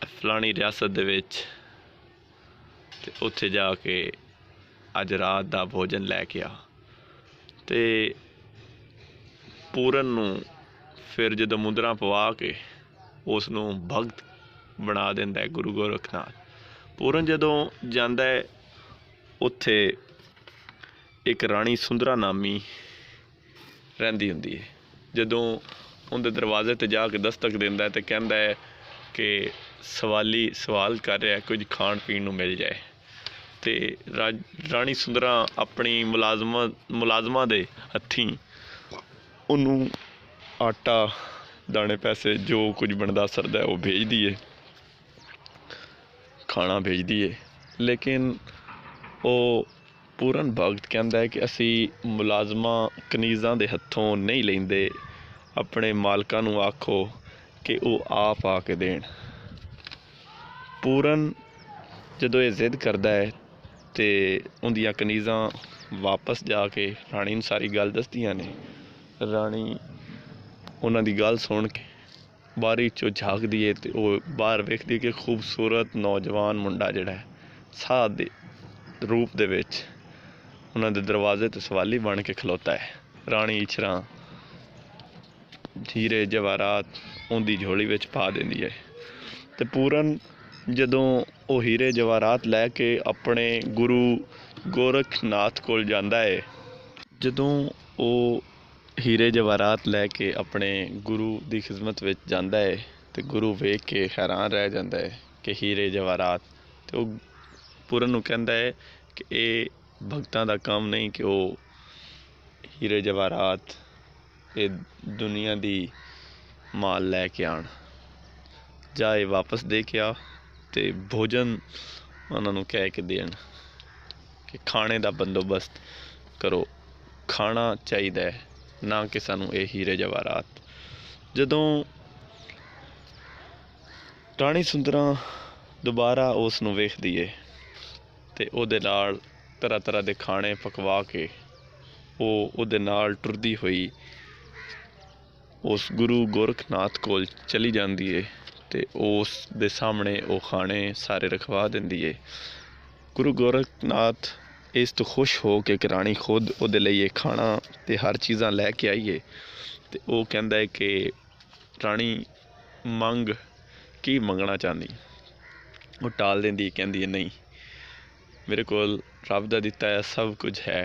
फलानी रियासत दे विच ते उत्थे जाके अज रात दा भोजन लैके आ। ते पूरन नूं फिर जदों मुंदरा पवा के उसनूं भगत बना दिंदा है गुरु गोरखनाथ। पूरन जदों जांदा है उत्थे एक राणी सुंदरा नामी रहिंदी हुंदी है। जदों उनके दरवाजे ते जाके दस्तक दिंदा है तो कहंदा है कि सवाली सवाल कर रहा है, कुछ खाण पीण नूं मिल जाए। ते राणी सुंदरा अपनी मुलाजमा दे हत्थीं उन्नूं आटा दाने पैसे जो कुछ बनदा सरदा है वो भेजदी है, खाना भेजदी है। लेकिन वो पूरन भगत कहंदा है कि असी मुलाजमा कनीज़ां दे हत्थों नहीं लेंदे, अपने मालकां नूं आखो कि वो आप आके देण। पूरन जदों ये जिद करदा है तो उनदियां कनीज़ां वापस जाके राणी नूं सारी गल दसदियां ने। राणी उन्हां दी गल सुन के बारी चो झाकदी है तो वह बाहर वेखदी कि खूबसूरत नौजवान मुंडा जिहड़ा है साह दे रूप दे विच उन्हां दे दरवाजे ते सवाली बन के खलोता है। राणी इछरां हीरे जवाहरात उनदी झोली विच पा दिंदी है ते पूरन जदों वो हीरे जवाहरात लैके अपने गुरु गोरखनाथ कोल जांदा है, जदों वो हीरे जवाहरात लैके अपने गुरु की खिदमत में जाता है तो गुरु वेख के हैरान रह जाता है कि हीरे जवाहरात। तो वो पूरन नूं कहंदा है कि ये भगतां दा काम नहीं कि वो हीरे जवाहरात ये दुनिया दी माल लैके आण, जाए वापस दे के आ ते भोजन उन्हां नूं कह के देण कि खाने दा बंदोबस्त करो, खाना चाहिदा है ना कि सानू ये हीरे जवाहरात। जदों राणी सुंदरा दोबारा उस नूं वेखदी है ते ओहदे नाल तरह तरह के खाने पकवा के ओहदे नाल टुरदी हुई उस गुरु गोरखनाथ कोल चली जाती है ते उस दे सामने वो खाने सारे रखवा दिंदी है। गुरु गोरखनाथ इस तो खुश हो के राणी खुद उहदे लई खाना ते हर चीज़ां लैके आई है ते वो कहंदा है कि राणी मंग की मंगना चाहती। वो टाल देंदी, कहंदी है नहीं, मेरे कोल रब दा दिता है सब कुछ है,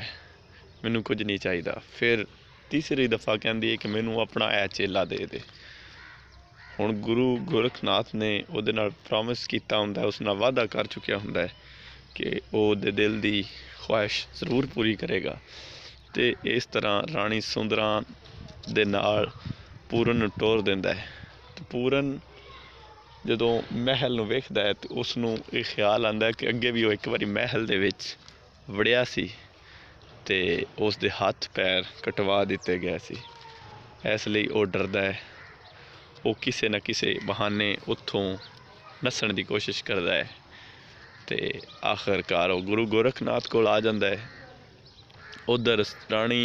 मैनू कुछ नहीं चाहिए। फिर तीसरी दफ़ा कहती है कि मैनू अपना ए चेला दे दे। हुण गुरु गोरखनाथ ने उहदे नाल प्रॉमिस कीता हुंदा, उस नाल वादा कर चुकिया हुंदा है कि उहदे दिल दी ख्वाहिश जरूर पूरी करेगा। तो इस तरह राणी सुंदरां दे नाल पूरन नूं टोर दिंदा है। तो पूरन जदों महल नूं वेखदा है तो उसनूं ये ख्याल आंदा है कि अगे भी वो एक बारी महल दे विच वड़िया सी ते उसदे हत्थ पैर कटवा दिते गए सी। इसलिए वो डरदा है, वो किसी न किसी बहाने उत्थों नस्सण की कोशिश करता है। तो आखिरकार वो गुरु गोरखनाथ कोल आ जाता है। उधर राणी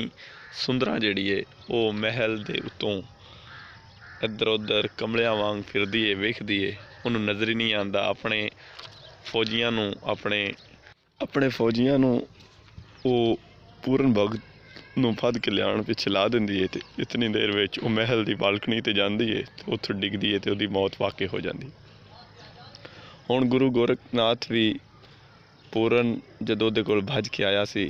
सुंदरा जिहड़ी है वो महल दे उत्तों इधर उधर कमलियां वांग फिरदी है, वेखदी है, उन्होंने नज़र ही नहीं आता। अपने फौजियां नूं अपने फौजियां नूं वो पूरन भगत नूं फड़ के लियाण पिछे ला दिंदी है। तो इतनी देर विच वो महल की बालकनी ते जांदी है, तो उत्थों डिगदी है, तो उसदी मौत वाकई हो जाती। हुण गुरु गोरखनाथ भी पूरन जदों उहदे कोल भज के आया सी,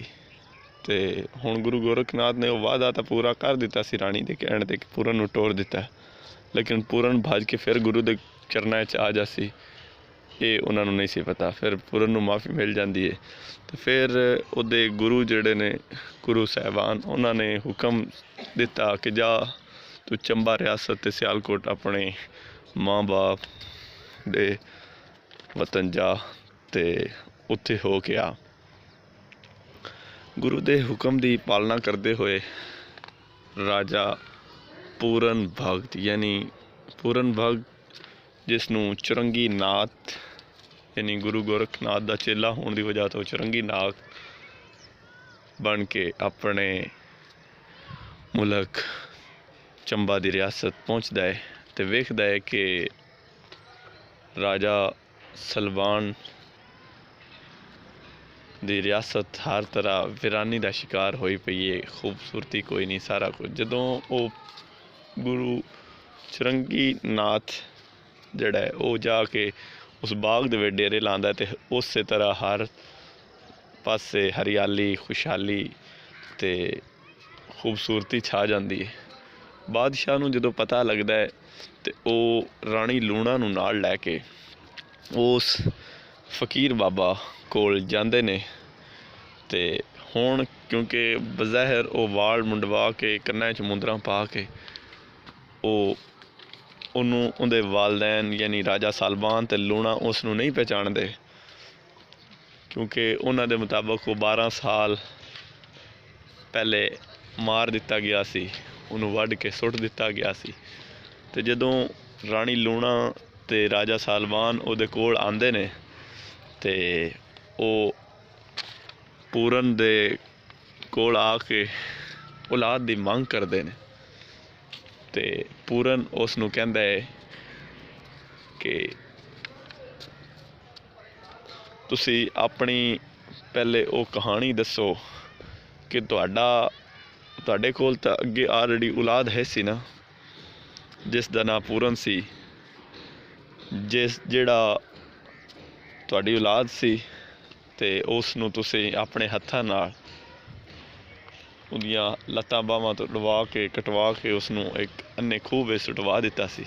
ते हुण गुरु गोरखनाथ ने वो वादा तो पूरा कर दिता सी राणी दे कहण ते कि पूरन नूं टोर दिता, लेकिन पूरन भज के फिर गुरु दे चरनां च आ जासी, ये उन्होंने नहीं सी पता। फिर पूरन नूं माफ़ी मिल जाती है। तो फिर उहदे गुरु जिहड़े ने गुरु साहिबान उन्होंने हुक्म दिता कि जा तू चंबा रियासत ते सियालकोट अपने माँ बाप दे वतन जा ते उत्थे हो के आ। गुरु दे हुक्म की पालना करते हुए राजा पूरन भगत यानी पूरन भगत जिसनों चुरंगी नाथ यानी गुरु गोरखनाथ का चेला होने की वजह तो चुरंगी नाथ बन के अपने मुल्क चंबा की रियासत पहुँचता है। तो वेखदा है कि राजा सलवान दी रियासत हर तरह वीरानी का शिकार होई पई है, खूबसूरती कोई नहीं, सारा कुछ। जदों वो गुरु चुरंगी नाथ जड़ा है वो जाके उस बाग दे डेरे लांदा है, तो उस तरह हर पासे हरियाली खुशहाली ते खूबसूरती छा जाती है। बादशाह नूं जदों पता लगता है तो वो राणी लूणा नूं नाल लैके उस फकीर बाबा कोल जांदे ने। ते हुण क्योंकि बज़ाहिर वो वाल मुंडवा के कन्नै च मुंदरां पा के उहदे वालदैन यानी राजा सालबान ते लूणा उसनूं नहीं पहचानते, क्योंकि उन्हां दे मुताबक वो 12 साल पहले मार दिता गया सी, उन्होंने वढ़ के सुट दिता गया सी। ते जदों राणी लूणा ते राजा सालबान उहदे कोल आंदे ने ते वो पूरन दे कोल आके औलाद की मंग करते हैं। तो पूरन उसनूं कहंदा है कि तुसी अपनी पहले वो कहानी दसो कि तुहाडे कोल तां अगे ऑलरेडी औलाद है सी ना, जिस दा नाम पूरन सी, जिहड़ा तुहाडी औलाद सी, ते उसनूं तुसी अपने हत्थां नाल उहदियां लत्तां बाहां तो लवा के कटवा के उसनूं एक अन्ने खूह विच सुटवा दिता सी।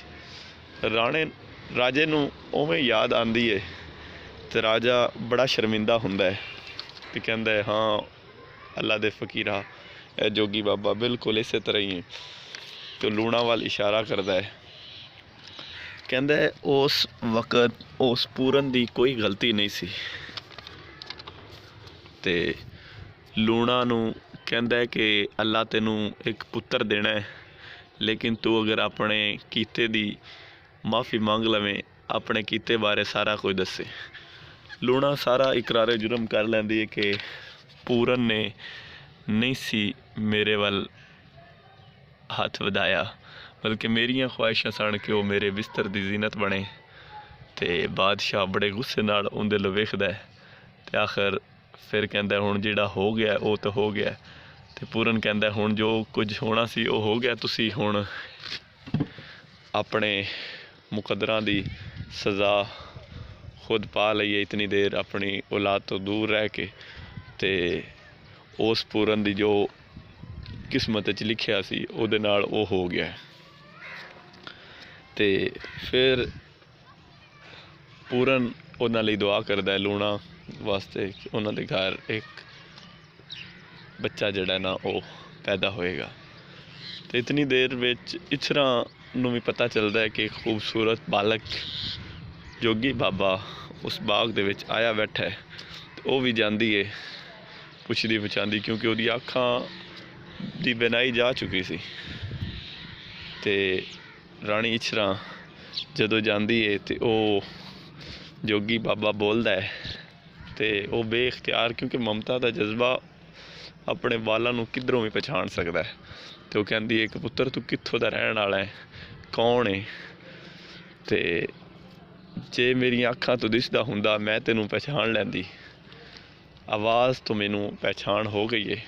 राजे नूं उवें याद आंदी है तो राजा बड़ा शर्मिंदा हुंदा है ते कहंदा है हाँ अल्लाह दे फकीरा ए जोगी बाबा बिल्कुल इस तरह ही है। तो लूणा वाल इशारा करता है, कहंदा है उस वक़्त उस पूरन दी कोई गलती नहीं सी। ते लूणा नूं कहंदा है कि अल्लाह तेनू एक पुत्र देना है, लेकिन तू अगर अपने कीते दी माफ़ी मंग लवें, अपने कीते बारे सारा कुछ दसे। लूणा सारा इकरारे जुर्म कर लैंदी है कि पूरन ने नहीं सी मेरे वल हाथ वधाया, बल्कि मेरियां ख्वाहिशां सन कि वो मेरे बिस्तर की जीनत बने। तो बादशाह बड़े गुस्से नाल उहदे लो वेखदा है। तो आखिर फिर कहंदा हुण जिहड़ा हो गया वो तो हो गया। तो पूरन कहंदा हुण जो कुछ होना सी वो हो गया, तुसी हुण अपने मुकद्दरां दी सज़ा खुद पा लईए इतनी देर अपनी औलाद तो दूर रह के। ते उस पूरन दी जो ਕਿਸਮਤ 'ਚ ਲਿਖਿਆ ਸੀ ਉਹਦੇ ਨਾਲ ਉਹ ਹੋ ਗਿਆ। ਅਤੇ ਫਿਰ ਪੂਰਨ ਉਹਨਾਂ ਲਈ ਦੁਆ ਕਰਦਾ ਹੈ ਲੂਣਾ ਵਾਸਤੇ ਕਿ ਉਹਨਾਂ ਦੇ ਘਰ ਇੱਕ ਬੱਚਾ ਜਿਹੜਾ ਨਾ ਉਹ ਪੈਦਾ ਹੋਏਗਾ। ਅਤੇ ਇਤਨੀ ਦੇਰ ਵਿੱਚ ਇਛਰਾਂ ਨੂੰ ਵੀ ਪਤਾ ਚੱਲਦਾ ਹੈ ਕਿ ਇੱਕ ਖੂਬਸੂਰਤ ਬਾਲਕ ਜੋਗੀ ਬਾਬਾ ਉਸ ਬਾਗ ਦੇ ਵਿੱਚ ਆਇਆ ਬੈਠਾ ਹੈ। ਅਤੇ ਉਹ ਵੀ ਜਾਂਦੀ ਹੈ ਪੁੱਛਦੀ ਪੁਛਾਂਦੀ, ਕਿਉਂਕਿ ਉਹਦੀ ਅੱਖਾਂ ਦੀ ਬਿਨਾਈ ਜਾ ਚੁੱਕੀ ਸੀ। ਅਤੇ ਰਾਣੀ ਇਛਰਾਂ ਜਦੋਂ ਜਾਂਦੀ ਹੈ ਅਤੇ ਉਹ ਜੋਗੀ ਬਾਬਾ ਬੋਲਦਾ ਹੈ ਅਤੇ ਉਹ ਬੇਇਖਤਿਆਰ, ਕਿਉਂਕਿ ਮਮਤਾ ਦਾ ਜਜ਼ਬਾ ਆਪਣੇ ਬਾਲਾਂ ਨੂੰ ਕਿੱਧਰੋਂ ਵੀ ਪਛਾਣ ਸਕਦਾ ਹੈ। ਅਤੇ ਉਹ ਕਹਿੰਦੀ ਹੈ ਕਿ ਪੁੱਤਰ ਤੂੰ ਕਿੱਥੋਂ ਦਾ ਰਹਿਣ ਵਾਲਾ ਹੈ, ਕੌਣ ਹੈ? ਅਤੇ ਜੇ ਮੇਰੀਆਂ ਅੱਖਾਂ ਤੋਂ ਦਿਸਦਾ ਹੁੰਦਾ ਮੈਂ ਤੈਨੂੰ ਪਹਿਚਾਣ ਲੈਂਦੀ, ਆਵਾਜ਼ ਤੋਂ ਮੈਨੂੰ ਪਹਿਚਾਣ ਹੋ ਗਈ ਹੈ।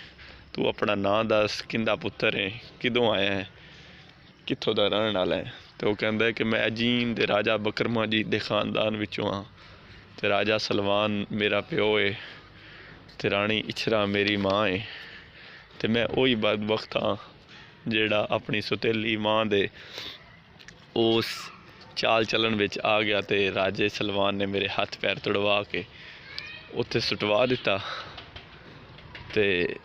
ਤੂੰ ਆਪਣਾ ਨਾਂ ਦੱਸ, ਕਿਹਦਾ ਪੁੱਤਰ ਹੈ, ਕਿਦੋਂ ਆਇਆ ਹੈ, ਕਿੱਥੋਂ ਦਾ ਰਹਿਣ ਵਾਲਾ ਹੈ? ਅਤੇ ਉਹ ਕਹਿੰਦਾ ਕਿ ਮੈਂ ਅਜੀਮ ਦੇ ਰਾਜਾ ਬਕਰਮਾ ਜੀ ਦੇ ਖਾਨਦਾਨ ਵਿੱਚੋਂ ਹਾਂ, ਅਤੇ ਰਾਜਾ ਸਲਵਾਨ ਮੇਰਾ ਪਿਓ ਹੈ, ਅਤੇ ਰਾਣੀ ਇਛਰਾਂ ਮੇਰੀ ਮਾਂ ਹੈ, ਅਤੇ ਮੈਂ ਉਹੀ ਬਦਬਖਤ ਹਾਂ ਜਿਹੜਾ ਆਪਣੀ ਸੁਤੇਲੀ ਮਾਂ ਦੇ ਉਸ ਚਾਲ ਚੱਲਣ ਵਿੱਚ ਆ ਗਿਆ ਅਤੇ ਰਾਜੇ ਸਲਵਾਨ ਨੇ ਮੇਰੇ ਹੱਥ ਪੈਰ ਤੁੜਵਾ ਕੇ ਉੱਥੇ ਸੁਟਵਾ ਦਿੱਤਾ। ਅਤੇ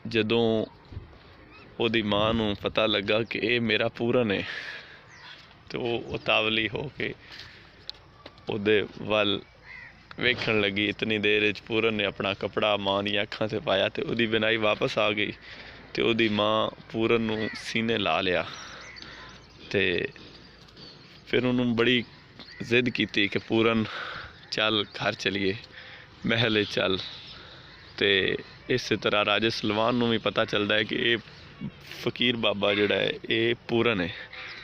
ਜਦੋਂ ਉਹਦੀ ਮਾਂ ਨੂੰ ਪਤਾ ਲੱਗਾ ਕਿ ਇਹ ਮੇਰਾ ਪੂਰਨ ਹੈ, ਅਤੇ ਉਹ ਉਤਾਵਲੀ ਹੋ ਕੇ ਉਹਦੇ ਵੱਲ ਵੇਖਣ ਲੱਗੀ। ਇਤਨੀ ਦੇਰ ਵਿੱਚ ਪੂਰਨ ਨੇ ਆਪਣਾ ਕੱਪੜਾ ਮਾਂ ਦੀਆਂ ਅੱਖਾਂ 'ਤੇ ਪਾਇਆ ਅਤੇ ਉਹਦੀ ਬਿਨਾਈ ਵਾਪਸ ਆ ਗਈ। ਅਤੇ ਉਹਦੀ ਮਾਂ ਪੂਰਨ ਨੂੰ ਸੀਨੇ ਲਾ ਲਿਆ ਅਤੇ ਫਿਰ ਉਹਨੂੰ ਬੜੀ ਜ਼ਿੱਦ ਕੀਤੀ ਕਿ ਪੂਰਨ ਚੱਲ ਘਰ ਚਲੀਏ, ਮਹਿਲ ਚੱਲ। ਅਤੇ ਇਸੇ ਤਰ੍ਹਾਂ ਰਾਜੇ ਸਲਵਾਨ ਨੂੰ ਵੀ ਪਤਾ ਚੱਲਦਾ ਹੈ ਕਿ ਇਹ ਫਕੀਰ ਬਾਬਾ ਜਿਹੜਾ ਹੈ ਇਹ ਪੂਰਨ ਹੈ,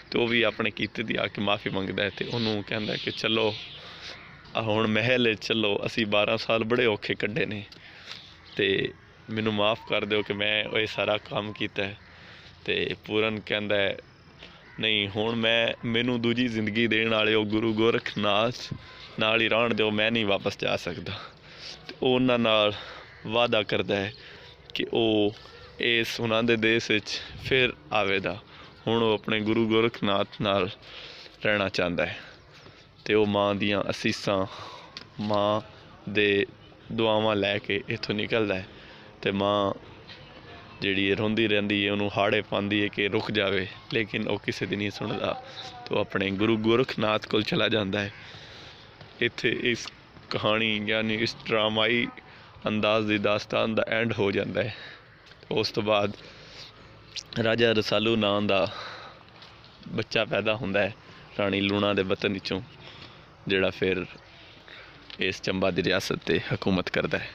ਅਤੇ ਉਹ ਵੀ ਆਪਣੇ ਕੀਤੇ ਦੀ ਆ ਕੇ ਮਾਫੀ ਮੰਗਦਾ ਹੈ। ਅਤੇ ਉਹਨੂੰ ਕਹਿੰਦਾ ਕਿ ਚਲੋ ਹੁਣ ਮਹਿਲ ਚੱਲੋ, ਅਸੀਂ 12 ਸਾਲ ਬੜੇ ਔਖੇ ਕੱਢੇ ਨੇ ਅਤੇ ਮੈਨੂੰ ਮਾफ़ ਕਰ ਦਿਓ ਕਿ ਮੈਂ ਇਹ ਸਾਰਾ ਕੰਮ ਕੀਤਾ ਹੈ। ਅਤੇ ਪੂਰਨ ਕਹਿੰਦਾ ਹੈ ਨਹੀਂ, ਹੁਣ ਮੈਨੂੰ ਦੂਜੀ ਜ਼ਿੰਦਗੀ ਦੇਣ ਵਾਲੇ ਉਹ ਗੁਰੂ ਗੋਰਖਨਾਥ ਨਾਲ ਹੀ ਰਹਿਣ ਦਿਓ, ਮੈਂ ਨਹੀਂ ਵਾਪਸ ਜਾ ਸਕਦਾ। ਅਤੇ ਉਹ ਉਹਨਾਂ ਨਾਲ ਵਾਅਦਾ ਕਰਦਾ ਹੈ ਕਿ ਉਹ ਇਸ ਉਹਨਾਂ ਦੇ ਦੇਸ਼ ਵਿੱਚ ਫਿਰ ਆਵੇਗਾ। ਹੁਣ ਉਹ ਆਪਣੇ ਗੁਰੂ ਗੋਰਖਨਾਥ ਨਾਲ ਰਹਿਣਾ ਚਾਹੁੰਦਾ ਹੈ। ਅਤੇ ਉਹ ਮਾਂ ਦੀਆਂ ਅਸੀਸਾਂ, ਮਾਂ ਦੇ ਦੁਆਵਾਂ ਲੈ ਕੇ ਇੱਥੋਂ ਨਿਕਲਦਾ ਹੈ। ਅਤੇ ਮਾਂ ਜਿਹੜੀ ਰੋਂਦੀ ਰਹਿੰਦੀ ਹੈ, ਉਹਨੂੰ ਹਾੜੇ ਪਾਉਂਦੀ ਹੈ ਕਿ ਰੁਕ ਜਾਵੇ, ਲੇਕਿਨ ਉਹ ਕਿਸੇ ਦੀ ਨਹੀਂ ਸੁਣਦਾ। ਅਤੇ ਉਹ ਆਪਣੇ ਗੁਰੂ ਗੋਰਖਨਾਥ ਕੋਲ ਚਲਾ ਜਾਂਦਾ ਹੈ। ਇੱਥੇ ਇਸ ਕਹਾਣੀ ਯਾਨੀ ਇਸ ਡਰਾਮਾਈ ਅੰਦਾਜ਼ ਦੀ ਦਾਸਤਾਨ ਦਾ ਐਂਡ ਹੋ ਜਾਂਦਾ ਹੈ। ਉਸ ਤੋਂ ਬਾਅਦ ਰਾਜਾ ਰਸਾਲੂ ਨਾਂ ਦਾ ਬੱਚਾ ਪੈਦਾ ਹੁੰਦਾ ਹੈ ਰਾਣੀ ਲੂਣਾ ਦੇ ਵਤਨ ਵਿੱਚੋਂ, ਜਿਹੜਾ ਫਿਰ ਇਸ ਚੰਬਾ ਦੀ ਰਿਆਸਤ 'ਤੇ ਹਕੂਮਤ ਕਰਦਾ ਹੈ।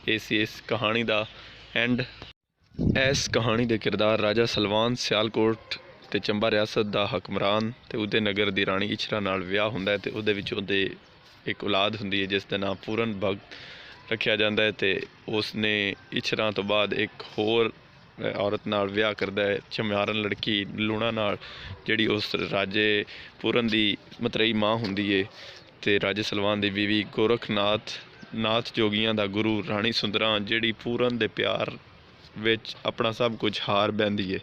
ਇਹ ਸੀ ਇਸ ਕਹਾਣੀ ਦਾ ਐਂਡ। ਇਸ ਕਹਾਣੀ ਦੇ ਕਿਰਦਾਰ ਰਾਜਾ ਸਲਵਾਨ ਸਿਆਲਕੋਟ ਅਤੇ ਚੰਬਾ ਰਿਆਸਤ ਦਾ ਹਕਮਰਾਨ ਅਤੇ ਉਹਦੇ ਨਗਰ ਦੀ ਰਾਣੀ ਇਛਰਾਂ ਨਾਲ ਵਿਆਹ ਹੁੰਦਾ ਹੈ, ਅਤੇ ਉਹਦੇ ਵਿੱਚ ਉਹਦੇ ਇੱਕ ਔਲਾਦ ਹੁੰਦੀ ਹੈ ਜਿਸ ਦਾ ਨਾਮ ਪੂਰਨ ਭਗਤ ਰੱਖਿਆ ਜਾਂਦਾ ਹੈ। ਅਤੇ ਉਸ ਨੇ ਇਛਰਾਂ ਤੋਂ ਬਾਅਦ ਇੱਕ ਹੋਰ ਔਰਤ ਨਾਲ ਵਿਆਹ ਕਰਦਾ ਹੈ, ਚਮਿਆਰਨ ਲੜਕੀ ਲੂਣਾ ਨਾਲ, ਜਿਹੜੀ ਉਸ ਰਾਜੇ ਪੂਰਨ ਦੀ ਮਤਰੇਈ ਮਾਂ ਹੁੰਦੀ ਹੈ। ਅਤੇ ਰਾਜੇ ਸਲਵਾਨ ਦੀ ਬੀਵੀ ਗੋਰਖਨਾਥ ਜੋਗੀਆਂ ਦਾ ਗੁਰੂ ਰਾਣੀ ਸੁੰਦਰਾਂ, ਜਿਹੜੀ ਪੂਰਨ ਦੇ ਪਿਆਰ ਵਿੱਚ ਆਪਣਾ ਸਭ ਕੁਝ ਹਾਰ ਬਹਿੰਦੀ ਹੈ।